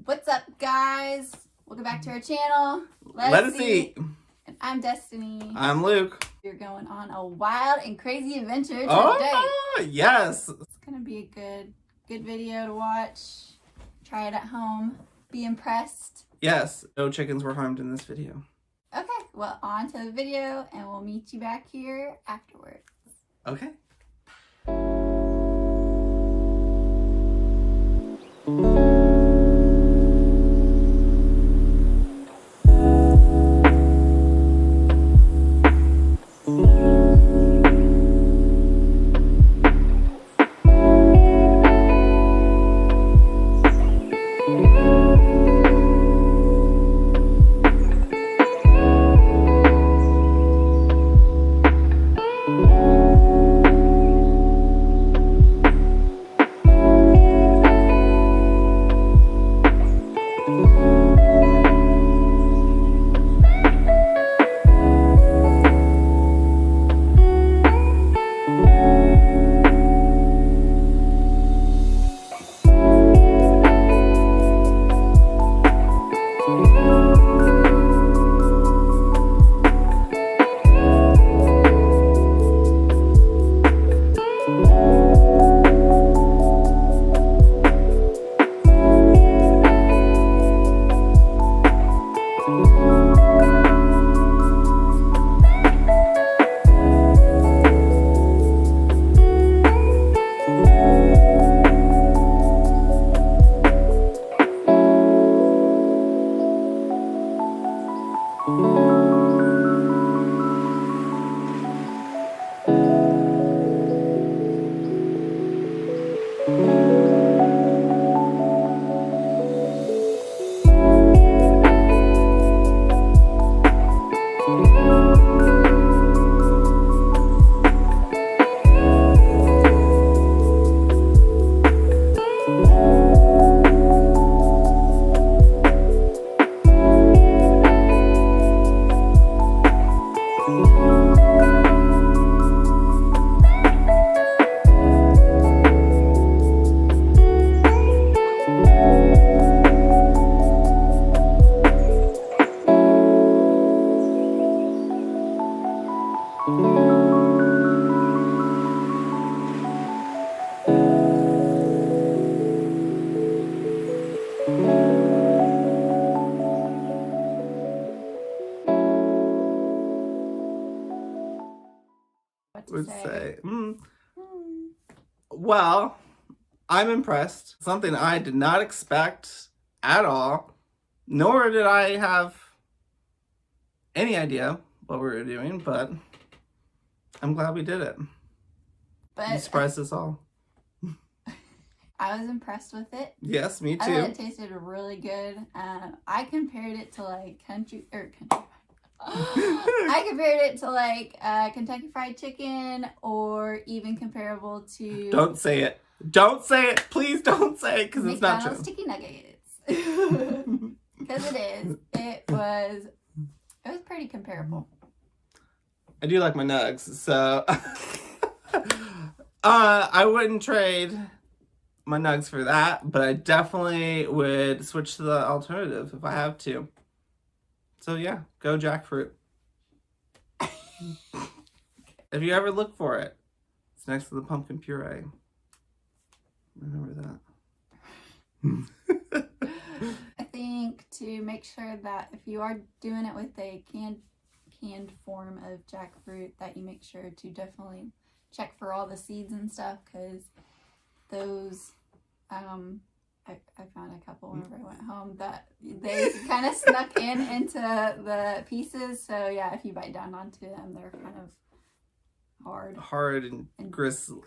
What's up, guys? Welcome back to our channel. Lettuce Eat. And I'm Destiny. I'm Luke. We're going on a wild and crazy adventure today. Oh, yes. It's gonna be a good video to watch. Try it at home. Be impressed. Yes. No chickens were harmed in this video. Okay, well, on to the video, and we'll meet you back here afterwards. Okay. Would say. Well, I'm impressed. Something I did not expect at all, nor did I have any idea what we were doing, but I'm glad we did it. But You surprised us all. I was impressed with it. Yes, me too. I thought it tasted really good. I compared it to like I compared it to like Kentucky Fried Chicken, or even comparable to. Don't say it. Don't say it. Please don't say it, because it's not true. McDonald's chicken nuggets. Because it is. It was pretty comparable. I do like my nuggs, so I wouldn't trade my nuggs for that, but I definitely would switch to the alternative if I have to. So yeah, go Jackfruit. If you ever look for it, it's next to the pumpkin puree. Remember that. I think to make sure that if you are doing it with a canned form of jackfruit, that you make sure to definitely check for all the seeds and stuff, because those I found a couple whenever I went home that they kind of snuck into the pieces. So yeah, if you bite down onto them, they're kind of hard and gristly.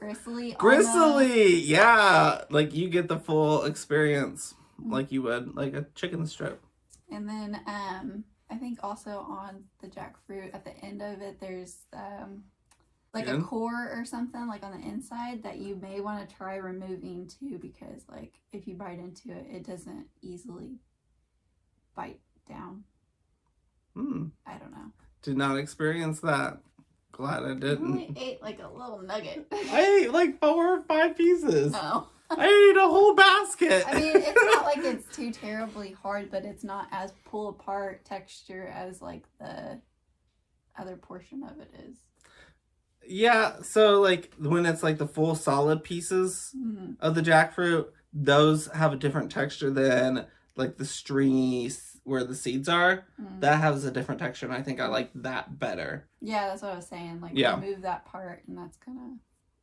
Gristly, yeah. Like you get the full experience, like you would like a chicken strip. And then I think also on the jackfruit, at the end of it, there's like a core or something like on the inside that you may want to try removing too, because like if you bite into it, it doesn't easily bite down. I don't know. Did not experience that. Glad I didn't. I only ate like a little nugget. I ate like 4 or 5 pieces. Oh. I ate a whole basket. I mean, it's not like it's too terribly hard, but it's not as pull apart texture as like the other portion of it is. Yeah, so like when it's like the full solid pieces of the jackfruit, those have a different texture than like the stringy where the seeds are. That has a different texture, and I think I like that better. Yeah, that's what I was saying. Like, remove that part, and that's gonna...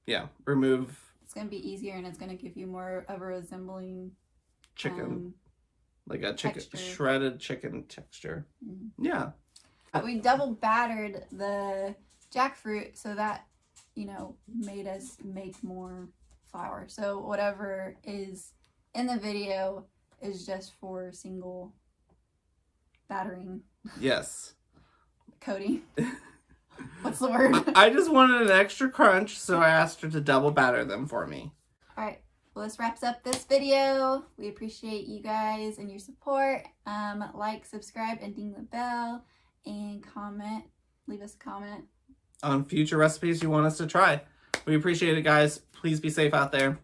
Yeah, remove... It's gonna be easier, and it's gonna give you more of a resembling... chicken. Like a chicken, texture. shredded chicken texture. Yeah. We double battered the jackfruit, so that, you know, made us make more flour. So whatever is in the video is just for single battering. Yes. Coating. What's the word? I just wanted an extra crunch, so I asked her to double batter them for me. All right. Well, this wraps up this video. We appreciate you guys and your support. Like, subscribe, and ding the bell, and comment. Leave us a comment On future recipes you want us to try. We appreciate it, guys. Please be safe out there.